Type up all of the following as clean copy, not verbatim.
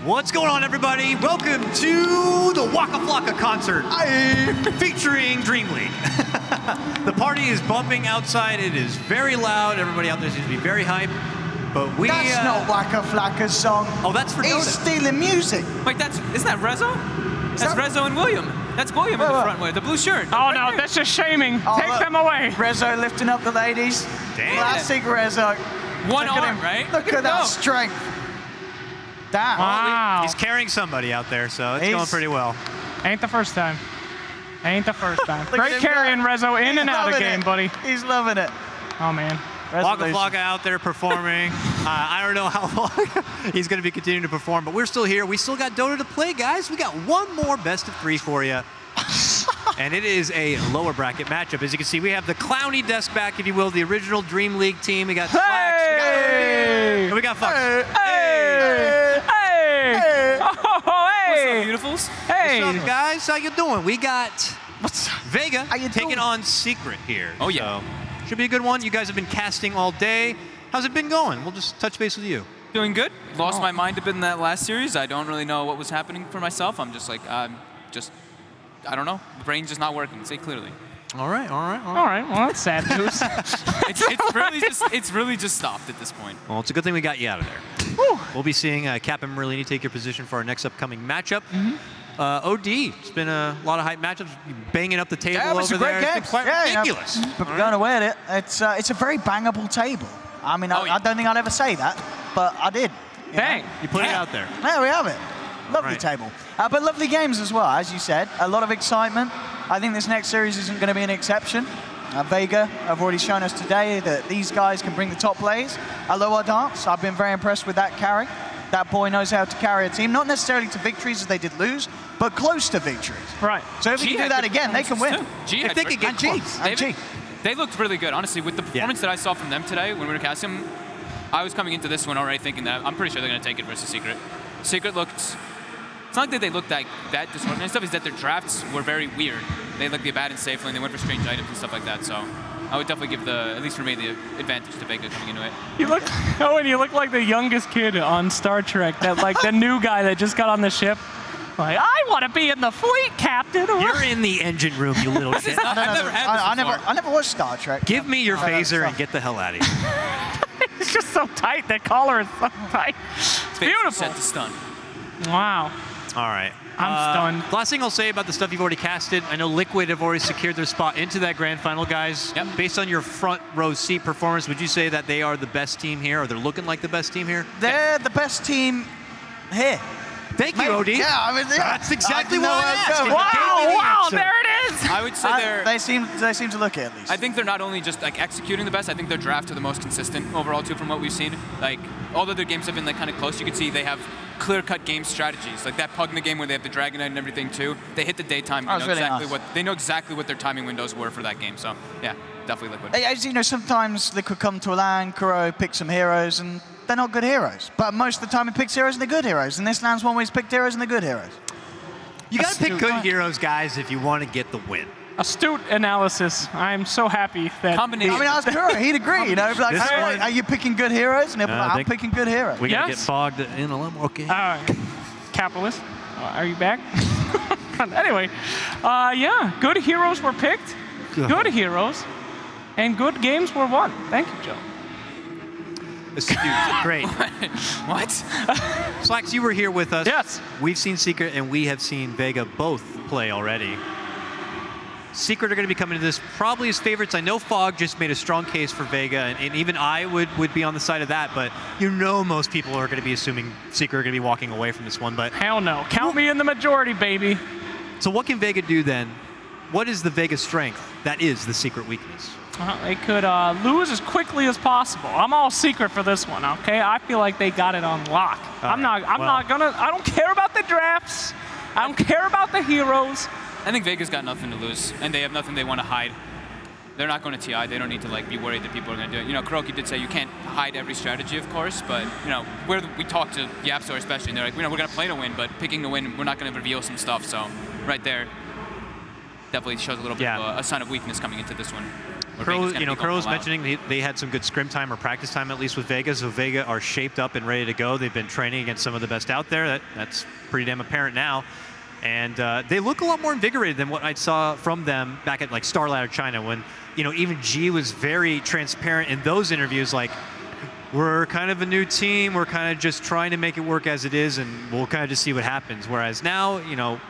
What's going on, everybody? Welcome to the Waka Flocka concert featuring DreamLeague. The party is bumping outside. It is very loud. Everybody out there seems to be very hyped. But we That's not Waka Flocka's song. Oh, that's for He's Dota. stealing music. Wait, isn't that Rezo? That's Rezo and William. That's William in the front with the blue shirt. Oh no, that's just shaming. Take them away. Rezo lifting up the ladies. Damn. Classic Rezo. One Look at arm, him. right? Look at that strength. Damn. Wow. He's carrying somebody out there, so it's going pretty well. Ain't the first time. Ain't the first time. Look at Great him carrying go. Rezo in and out of game, buddy. He's loving it. Oh man. Waka Flocka out there performing. I don't know how long he's going to be continuing to perform, but we're still here. We still got Dota to play, guys. We got one more best of 3 for you. And it is a lower bracket matchup. As you can see, we have the clowny desk back, if you will, the original DreamLeague team. We got Slacks, we got Fox. Hey! Hey! Oh, hey! What's up, beautifuls? Hey! What's up, guys? How you doing? We got Vega you taking doing? on Secret here. Oh, yeah. So, should be a good one. You guys have been casting all day. How's it been going? We'll just touch base with you. Doing good. Lost my mind a bit in that last series. I don't really know what was happening for myself. I'm just like, I don't know. The brain's just not working. Say clearly. All right. All right, well, that's sad news. It's really just stopped at this point. Well, it's a good thing we got you out of there. We'll be seeing Cap and Merlini take your position for our next upcoming matchup. OD, it's been a lot of hype matchups, banging up the table Yeah, it was over a great there. game. It's been quite ridiculous. But going away at it, it's a very bangable table. I mean, I don't think I'd ever say that, but I did. Dang. You put it out there. There we have it. Lovely Right. table. But lovely games as well, as you said. A lot of excitement. I think this next series isn't going to be an exception. Vega have already shown us today that these guys can bring the top plays. Aloha Dance, I've been very impressed with that carry. That boy knows how to carry a team, not necessarily to victories as they did lose, but close to victories. Right. So if we can do that again, they can win. If they could get close. And G. They looked really good, honestly. With the performance that I saw from them today when we were casting, I was coming into this one already thinking that I'm pretty sure they're going to take it versus Secret. Secret looked... It's not that they looked that disorganized stuff, it's that their drafts were very weird. They looked the abandoned safe lane, they went for strange items and stuff like that, so I would definitely give at least for me, the advantage to Vega coming into it. You look, Owen, you look like the youngest kid on Star Trek, the new guy that just got on the ship. Like, I want to be in the fleet, Captain. You're in the engine room, you little shit. I've never had this before. I never watched Star Trek. Give me your phaser and get the hell out of here. It's just so tight. That collar is so tight. It's beautiful. Set to stun. Wow. All right. I'm stunned. Last thing I'll say about the stuff you've already casted, I know Liquid have already secured their spot into that grand final, guys. Yep. Based on your front row seat performance, would you say that they are the best team here, or they're looking like the best team here? They're the best team here. Thank you, OD. Yeah, I mean, That's exactly what I asked. going. Wow, there it is. I would say They seem to look it, at least. I think they're not only just like executing the best, I think their drafts are the most consistent overall too from what we've seen. Like all of their games have been like kind of close. You can see they have clear-cut game strategies. Like that Pugna game where they have the Dragon Knight and everything too. They hit the daytime. They know exactly what their timing windows were for that game. So yeah, definitely Liquid. As you know, sometimes Liquid come to a LAN, Kuro pick some heroes, and they're not good heroes. But most of the time it picks heroes and they're good heroes. And this LAN's one way it's picked heroes and they're good heroes. You got to pick good heroes, guys, if you want to get the win. Astute analysis. I'm so happy that... Combination. I mean, ask Kuro, he'd agree, you know, like, This are you picking good heroes? And he'll be like, I'm picking good heroes. We got to Yes. get fogged in a little more. Okay. Capitalist, are you back? Anyway, yeah, good heroes were picked, good heroes, and good games were won. Thank you, Joe. Astute. Great. What? Slacks, you were here with us. Yes. We've seen Secret and we have seen Vega both play already. Secret are going to be coming to this probably as favorites. I know Fog just made a strong case for Vega, and even I would be on the side of that, but you know most people are going to be assuming Secret are going to be walking away from this one. But hell no. Count me in the majority, baby. So what can Vega do then? What is the Vega strength that is the Secret weakness? They could lose as quickly as possible. I'm all Secret for this one, okay? I feel like they got it on lock. I don't care about the drafts. I don't care about the heroes. I think Vega's got nothing to lose, and they have nothing they want to hide. They're not going to TI. They don't need to like be worried that people are going to do it. You know, Kuroki did say you can't hide every strategy, of course, but you know, we talked to Yapstor especially, and they're like, you know, we're going to play to win, but picking to win, we're not going to reveal some stuff. So right there, definitely shows a little bit of a sign of weakness coming into this one. Kuro's mentioning they had some good scrim time or practice time at least with Vega, so Vega are shaped up and ready to go. They've been training against some of the best out there. That's pretty damn apparent now. And they look a lot more invigorated than what I saw from them back at like Starladder China when, you know, even G was very transparent in those interviews, like, we're kind of a new team, we're kind of just trying to make it work as it is, and we'll kind of just see what happens. Whereas now, you know,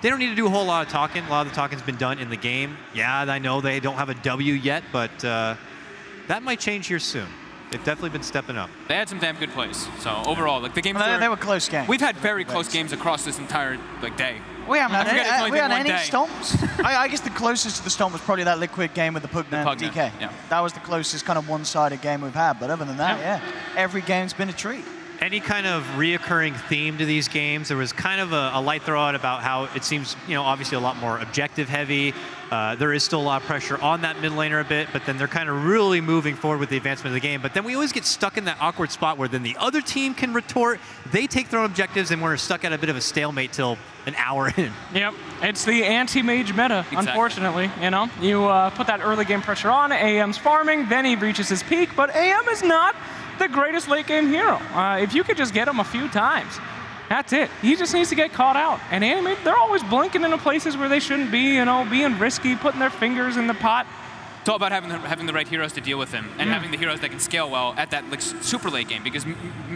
they don't need to do a whole lot of talking. A lot of the talking's been done in the game. Yeah, I know they don't have a W yet, but that might change here soon. They've definitely been stepping up. They had some damn good plays. So overall, like the games they were close games. We've had very close games across this entire day. We haven't had any stomps. I guess the closest to the stomp was probably that Liquid game with the Pugna and DK. Yeah. That was the closest kind of one-sided game we've had. But other than that, every game's been a treat. Any kind of reoccurring theme to these games? There was kind of a light throw out about how it seems, you know, obviously a lot more objective heavy. There is still a lot of pressure on that mid laner a bit, but then they're kind of really moving forward with the advancement of the game. But then we always get stuck in that awkward spot where then the other team can retort, they take their own objectives, and we're stuck at a bit of a stalemate till an hour in. Yep, it's the anti-mage meta, exactly. Unfortunately. You know, you put that early game pressure on, AM's farming, then he reaches his peak, but AM is not the greatest late game hero. If you could just get him a few times, that's it. He just needs to get caught out. And anime, they're always blinking into places where they shouldn't be, you know, being risky, putting their fingers in the pot. It's all about having the right heroes to deal with him, and having the heroes that can scale well at that like super late game. Because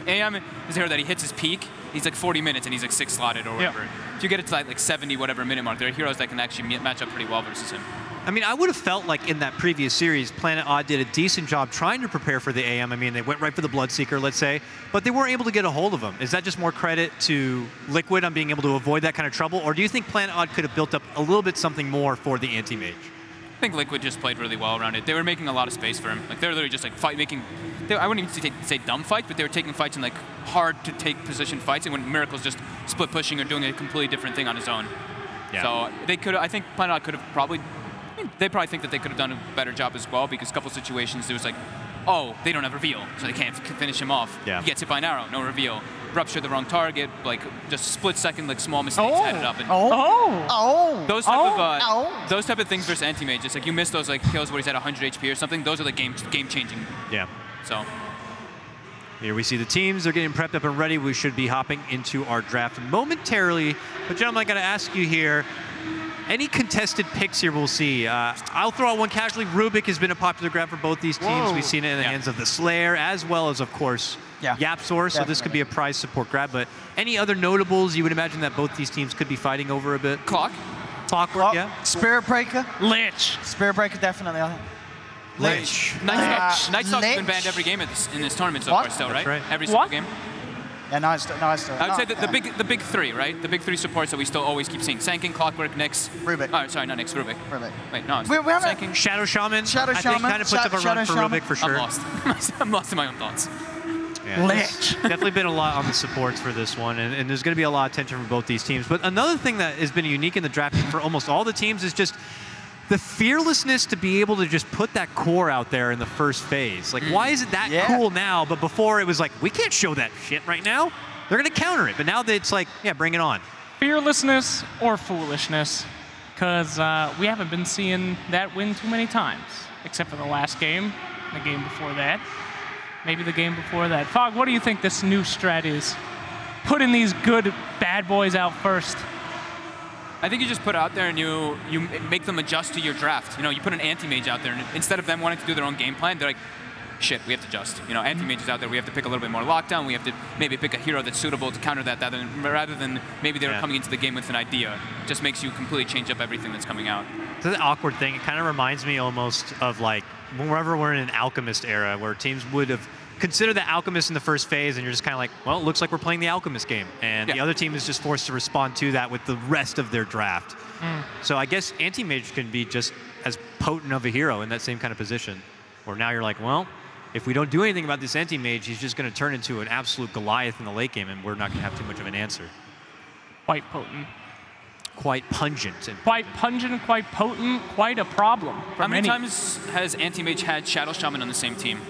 AM is a hero that he hits his peak, he's like 40 minutes and he's like 6 slotted or whatever. If you get it to like 70 whatever minute mark, there are heroes that can actually match up pretty well versus him. I mean, I would have felt like in that previous series, Planet Odd did a decent job trying to prepare for the AM. I mean, they went right for the Bloodseeker, let's say, but they weren't able to get a hold of him. Is that just more credit to Liquid on being able to avoid that kind of trouble, or do you think Planet Odd could have built up a little bit something more for the anti-mage? I think Liquid just played really well around it. They were making a lot of space for him. Like, they were literally just like I wouldn't even say dumb fights, but they were taking fights in like hard to take position fights, and when Miracle's just split pushing or doing a completely different thing on his own. Yeah. So they could. I think Planet Odd could have probably. They probably think that they could have done a better job as well, because a couple situations there was like, oh, they don't have reveal, so they can't finish him off. Yeah. He gets hit by an arrow, no reveal. Rupture the wrong target, like just split second, like small mistakes added up. And those type of things versus anti-mage. It's like you miss those like kills where he's at 100 HP or something. Those are the game changing. Yeah. So. Here we see the teams. They're getting prepped up and ready. We should be hopping into our draft momentarily. But gentlemen, I got to ask you here. Any contested picks here we'll see. I'll throw out one casually. Rubik has been a popular grab for both these teams. We've seen it in the hands of the Slayer, as well as, of course, Yapstor. So this could be a prize support grab. But any other notables you would imagine that both these teams could be fighting over a bit? Clockwork, yeah. Spirit Breaker. Lich. Spirit Breaker, definitely, I think. Lich. Nightstalk's been banned every game in this tournament so far still, right? Every single game. Yeah, nice. I would say the big three, right? The big three supports that we still always keep seeing: Sankin, Clockwork, Nyx. Rubik. Oh, sorry, not Nyx. Rubik. Wait, no. Sankin. Shadow Shaman. I think kind of puts up a run for Rubik for sure. I'm lost. I'm lost in my own thoughts. Yeah, Lich. Definitely been a lot on the supports for this one, and there's going to be a lot of tension for both these teams. But another thing that has been unique in the draft for almost all the teams is just the fearlessness to be able to just put that core out there in the first phase. Like, why is it that cool now? But before it was like, we can't show that shit right now. They're going to counter it. But now it's like, yeah, bring it on. Fearlessness or foolishness, because we haven't been seeing that win too many times, except for the last game, the game before that, maybe the game before that. Fog, what do you think this new strat is? Putting these good bad boys out first. I think you just put it out there and you make them adjust to your draft. You know, you put an anti-mage out there, and instead of them wanting to do their own game plan, they're like, shit, we have to adjust. You know, anti-mage is out there. We have to pick a little bit more lockdown. We have to maybe pick a hero that's suitable to counter that, rather than maybe they were coming into the game with an idea. It just makes you completely change up everything that's coming out. It's an awkward thing. It kind of reminds me almost of like wherever we're in an Alchemist era, where teams would have considered the Alchemist in the first phase, and you're just kind of like, well, it looks like we're playing the Alchemist game, and the other team is just forced to respond to that with the rest of their draft. So I guess anti-mage can be just as potent of a hero in that same kind of position, where now you're like, well, if we don't do anything about this anti-mage, he's just going to turn into an absolute Goliath in the late game, and we're not going to have too much of an answer. Quite potent. Quite pungent. And quite pungent, quite potent, quite a problem. How many times has anti-mage had Shadow Shaman on the same team?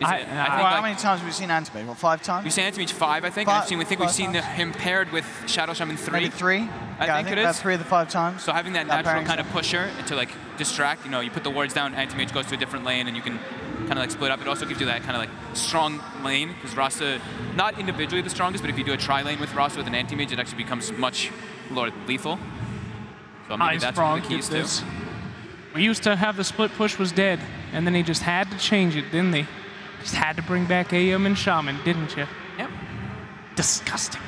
I think how many times have we seen anti-mage? What, 5 times? We've seen anti-mage 5, I think. I think we've seen him paired with Shadow Shaman 3. Maybe 3? I think it is. About 3 of the 5 times. So having that natural kind of pusher to like distract, you know, you put the wards down, anti-mage goes to a different lane, and you can kind of like split up. It also gives you that kind of like strong lane, because Rasta, not individually the strongest, but if you do a tri-lane with Rasta with an anti-mage, it actually becomes much more lethal. So maybe that's one of the keys too. We used to have the split push was dead, and then he just had to change it, didn't he? Just had to bring back AM and Shaman, didn't you? Yep. Disgusting.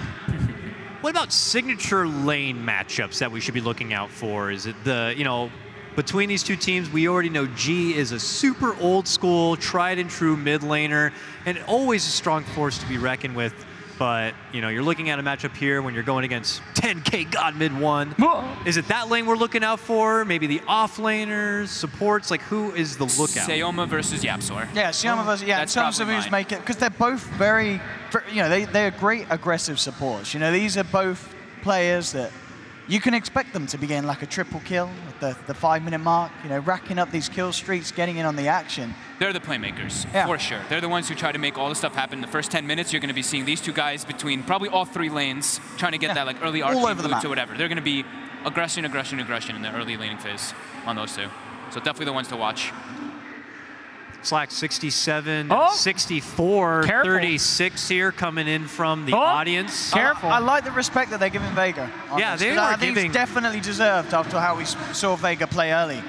What about signature lane matchups that we should be looking out for? Is it the, you know, between these two teams, we already know G is a super old school, tried and true mid laner, and always a strong force to be reckoned with. But, you know, you're looking at a matchup here when you're going against 10K God mid 1. Is it that lane we're looking out for? Maybe the off laners, supports? Like, who is the lookout? Sayoma versus Yapsor. Yeah, Sayoma versus, in terms of who's making, because they're both very, you know, they're great aggressive supports. You know, these are both players that you can expect them to be getting like a triple kill at the 5-minute mark, you know, racking up these kill streaks, getting in on the action. They're the playmakers, for sure. They're the ones who try to make all the stuff happen. In the first 10 minutes, you're going to be seeing these two guys between probably all 3 lanes trying to get that like early arcane boots or whatever. They're going to be aggression in the early laning phase on those two. So definitely the ones to watch. Slack 67, 64, Careful. 36 here coming in from the audience. Careful. I like the respect that they're giving Vega. Yeah, they I are think giving. it's definitely deserved after how we saw Vega play early.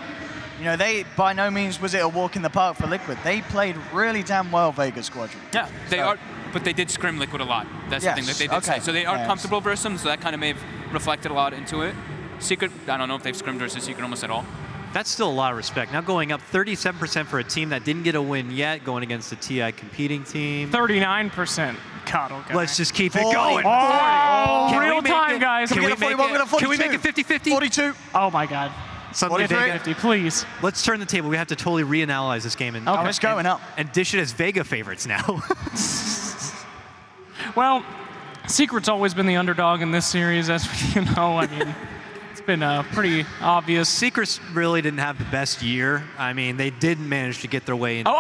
You know, they by no means was it a walk in the park for Liquid. They played really damn well, Vega Squadron. Yeah, they are, but they did scrim Liquid a lot. That's the thing that they did say. So they are comfortable versus them, so that kind of may have reflected a lot into it. Secret, I don't know if they've scrimmed versus Secret almost at all. That's still a lot of respect. Now going up 37% for a team that didn't get a win yet, going against the TI competing team. 39%. God, Let's just keep it going. Oh, real time, guys. Can we make it 50-50? 42. Oh, my God. 50-50, please. Let's turn the table. We have to totally reanalyze this game and, it's going up. And dish it as Vega favorites now. Well, Secret's always been the underdog in this series, as you know. I mean, it's been pretty obvious. Secret really didn't have the best year. I mean, they did manage to get their way into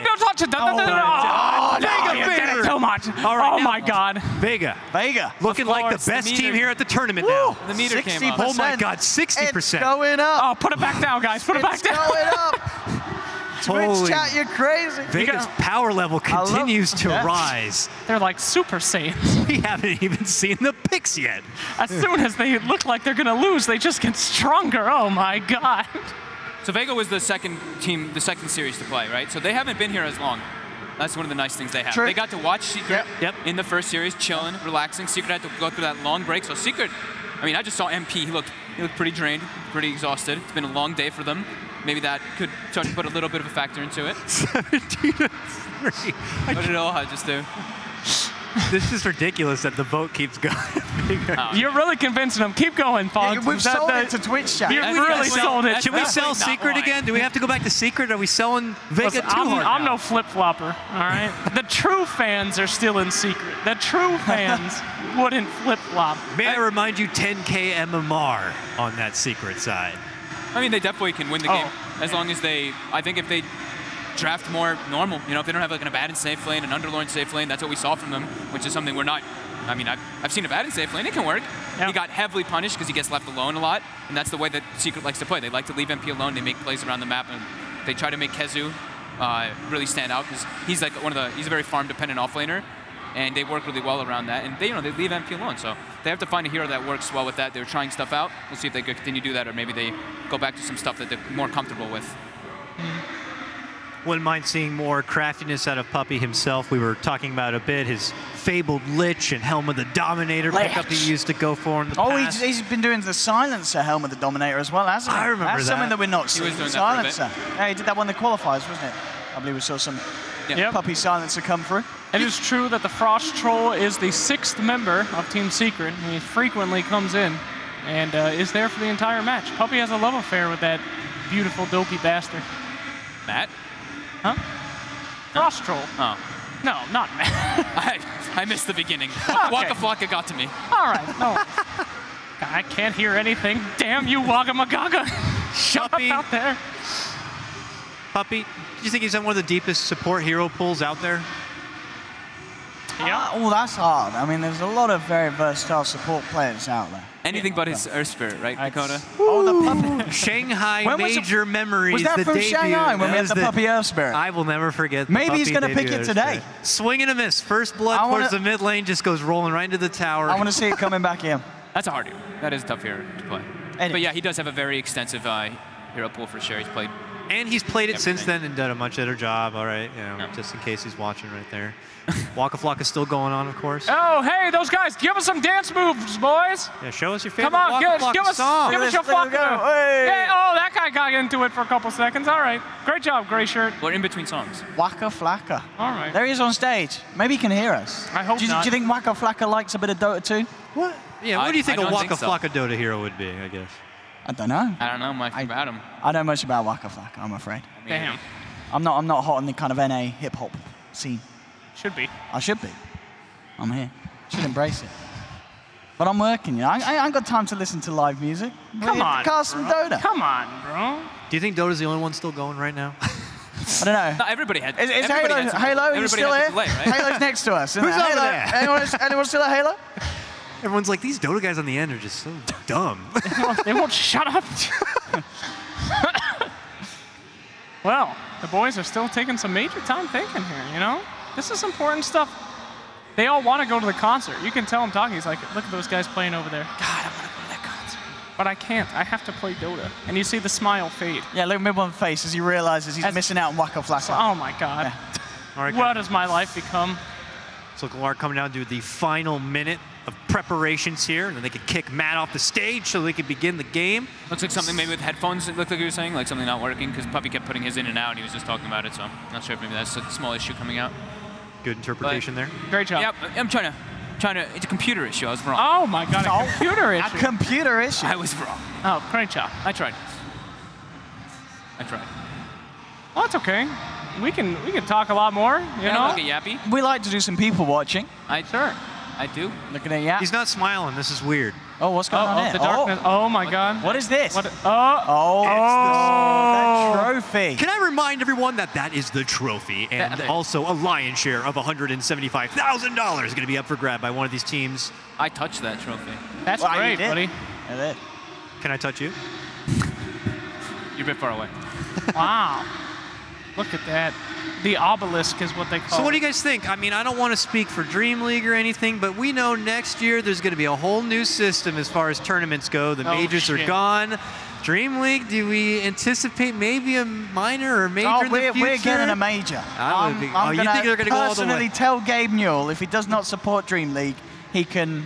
don't touch it. Vega favorite. Too much. All right, oh, my God. Vega. Looking like the best team here at the tournament now. The meter came up. Oh, my God, 60%. It's going up. Oh, put it back down, guys. Put it back down. It's going up. Twitch chat, you're crazy. Vega's power level continues to rise. They're like Super Saiyans. We haven't even seen the picks yet. As soon as they look like they're going to lose, they just get stronger. Oh, my God. So Vega was the second series to play, right? So they haven't been here as long. That's one of the nice things they have. True. They got to watch Secret in the first series, chilling, relaxing. Secret had to go through that long break. So Secret, I mean, I just saw MP. He looked pretty drained, pretty exhausted. It's been a long day for them. Maybe that could start to put a little bit of a factor into it. 17-3. What did Oha just do? This is ridiculous that the vote keeps going. You're really convincing them. Keep going, Fox. Yeah, we've sold it to Twitch chat. You really sold it. Should we sell Secret again? Do we have to go back to Secret? Are we selling Vega too hard I'm now? no flip-flopper, all right? The true fans are still in Secret. The true fans wouldn't flip-flop. May I remind you 10K MMR on that Secret side. I mean, they definitely can win the game as long as I think if they draft more normal, you know, if they don't have like an Abaddon safe lane, an Underlord safe lane, that's what we saw from them, which is something we're not, I mean, I've seen Abaddon safe lane, it can work. He got heavily punished because he gets left alone a lot, and that's the way that Secret likes to play. They like to leave MP alone, they make plays around the map, and they try to make Kezu really stand out because he's like he's a very farm-dependent offlaner, and they work really well around that, and they leave MP alone, so they have to find a hero that works well with that. They're trying stuff out. We'll see if they could continue to do that, or maybe they go back to some stuff that they're more comfortable with. Wouldn't mind seeing more craftiness out of Puppy himself. We were talking about a bit his fabled Lich and Helm of the Dominator pickup he used to go for in the past. He's been doing the Silencer Helm of the Dominator as well, hasn't he? I remember That's something that we're not seeing. was doing that Silencer. Yeah, he did that one in the qualifiers, wasn't it? I believe we saw some Puppy Silencer come through. It is true that the Frost Troll is the 6th member of Team Secret. He frequently comes in and is there for the entire match. Puppy has a love affair with that beautiful, dopey bastard. Matt? Huh? Frost Troll. Oh. No, not Matt. I missed the beginning. Okay. Waka Flocka got to me. All right, no. I can't hear anything. Damn you, Wagga Magaga. Shut up out there. Puppy, do you think he's on one of the deepest support hero pools out there? Yeah. Oh, that's hard. I mean, there's a lot of very versatile support players out there. Anything but his Earth Spirit, right, Dakota? Oh, the Puppy. Shanghai When was Major Memories. Was that the from debut. Shanghai when we had That the was Puppy Earth Spirit? I will never forget. Maybe he's going to pick it today. Swing and a miss. First blood towards the mid lane, just goes rolling right into the tower. I want to see it coming back in. That's a hard hero. That is a tough hero to play. But yeah, he does have a very extensive hero pool for sure. He's played. And he's played it since everything. then and done a much better job. All right, just in case he's watching right there. Waka Flocka is still going on, of course. Oh, hey, those guys, give us some dance moves, boys. Yeah, show us your favorite Come on, Waka Flocka give us song. your Flocka. Hey, oh, that guy got into it for a couple seconds. All right, great job, Gray Shirt. We're in between songs. Waka Flocka. All right. There he is on stage. Maybe he can hear us. I hope not. Do you think Waka Flocka likes a bit of Dota too? What? Yeah, what do you think a don't Waka think so. Flocka Dota hero would be, I guess? I don't know. I don't know much about him. I don't know much about Waka Flocka, I'm afraid. Damn. I'm not hot on the kind of NA hip hop scene. Should be. I should be. I'm here. Should embrace it. But I'm working, I ain't got time to listen to live music. Come on, Cast some Dota. Come on, bro. Do you think Dota's the only one still going right now? I don't know. No, everybody had. Is everybody Halo? had some- Halo? You everybody still had here? to play, right? Halo's next to us. Who's over Halo? there? Anyone still at Halo? Everyone's like, these Dota guys on the end are just so dumb. They won't shut up. Well, the boys are still taking some major time thinking here, This is important stuff. They all want to go to the concert. You can tell him talking. He's like, look at those guys playing over there. God, I want to go to that concert. But I can't. I have to play Dota. And you see the smile fade. Yeah, look at him on the face as he realizes he's missing out on Waka Flocka. Oh, my God. Yeah. All right, What has my life become? So Galar coming down to the final minute of preparations here, and then they could kick Matt off the stage so they could begin the game. Looks like something maybe with headphones. It looked like you were saying, like something not working, because Puppy kept putting his in and out, and he was just talking about it. So I'm not sure if maybe that's a small issue coming out. Good interpretation there. Great job. Yeah, I'm trying to. It's a computer issue. I was wrong. Oh, my God. A computer A issue. computer issue. I was wrong. Oh, great job. I tried. Well, that's okay. We can talk a lot more, you know? Look at Yappy. We like to do some people watching. Sure. I do. Looking at Yap. He's not smiling. This is weird. Oh, what's going on Oh, here? the darkness. Oh, my God. What is this? What? The trophy. Can I remind everyone that that is the trophy, and also a lion's share of $175,000 is going to be up for grab by one of these teams. I touched that trophy. That's Wow, you great, did. buddy. Yeah, there. Can I touch you? You're a bit far away. Wow. Look at that. The obelisk is what they call So what do it. you guys think? I mean, I don't want to speak for DreamLeague or anything, but we know next year there's going to be a whole new system as far as tournaments go. The majors are gone. DreamLeague, do we anticipate maybe a minor or major in the future? We're getting a major. You think they're going to go all the way? personally tell Gabe Newell if he does not support DreamLeague, he can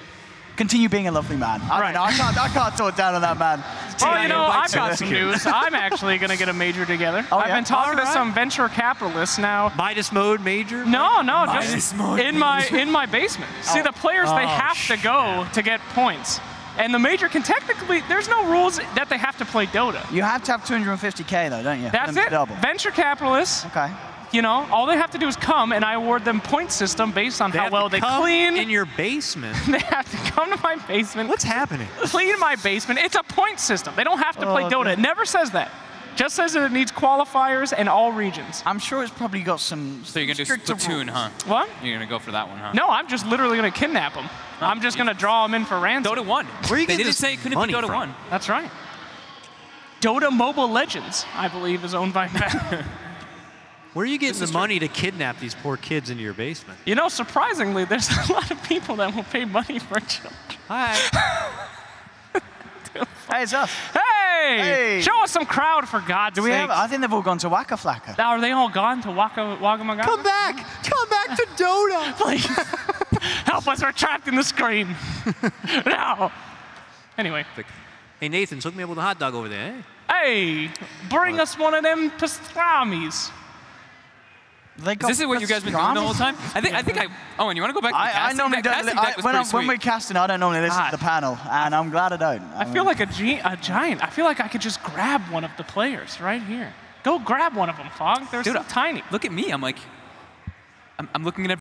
continue being a lovely man. I don't know. I can't talk down on that man. Well, you know, I've got to some news. I'm actually going to get a major together. Oh, I've yeah? been talking to All right. some venture capitalists now. Midas mode major? No, Minus just mode in my basement. See, the players, they have to go to get points. And the major can technically, there's no rules that they have to play Dota. You have to have 250K though, don't you? That's Them to it. Double. Venture capitalists, Okay. you know, all they have to do is come, and I award them point system based on They how have well to they come clean. in your basement. They have to come to my basement. What's happening? Clean my basement. It's a point system. They don't have to play Dota. It never says that. Just says that it needs qualifiers in all regions. I'm sure it's probably got some. So you're going to do stricter Splatoon, rules. huh? What? You're going to go for that one, huh? No, I'm just literally going to kidnap them. I'm just going to draw them in for ransom. Dota 1. Where are you They getting didn't this say it couldn't be money Dota from? 1. That's right. Dota Mobile Legends, I believe, is owned by Meta. Where are you getting This the is money to kidnap these poor kids into your basement? You know, surprisingly, there's a lot of people that will pay money for children. Hi. Hey, it's us. Hey, Hey! Show us some crowd, for God's sake. Do we have? I think they've all gone to Waka Flocka. Are they all gone to Waka Magana? Come back to Dota. Please. Help us, we're trapped in the screen. No. Anyway. Hey, Nathan, hook me up with a hot dog over there, eh? Hey, bring us one of them pastrami's. Is this what you guys been doing the whole time? I think Owen, you want to go back to the casting? I normally don't. When we're casting, I don't normally listen to the panel, and I'm glad I don't. I feel like a giant. I feel like I could just grab one of the players right here. Go grab one of them, Fog. They're so tiny. Look at me. I'm like, I'm looking at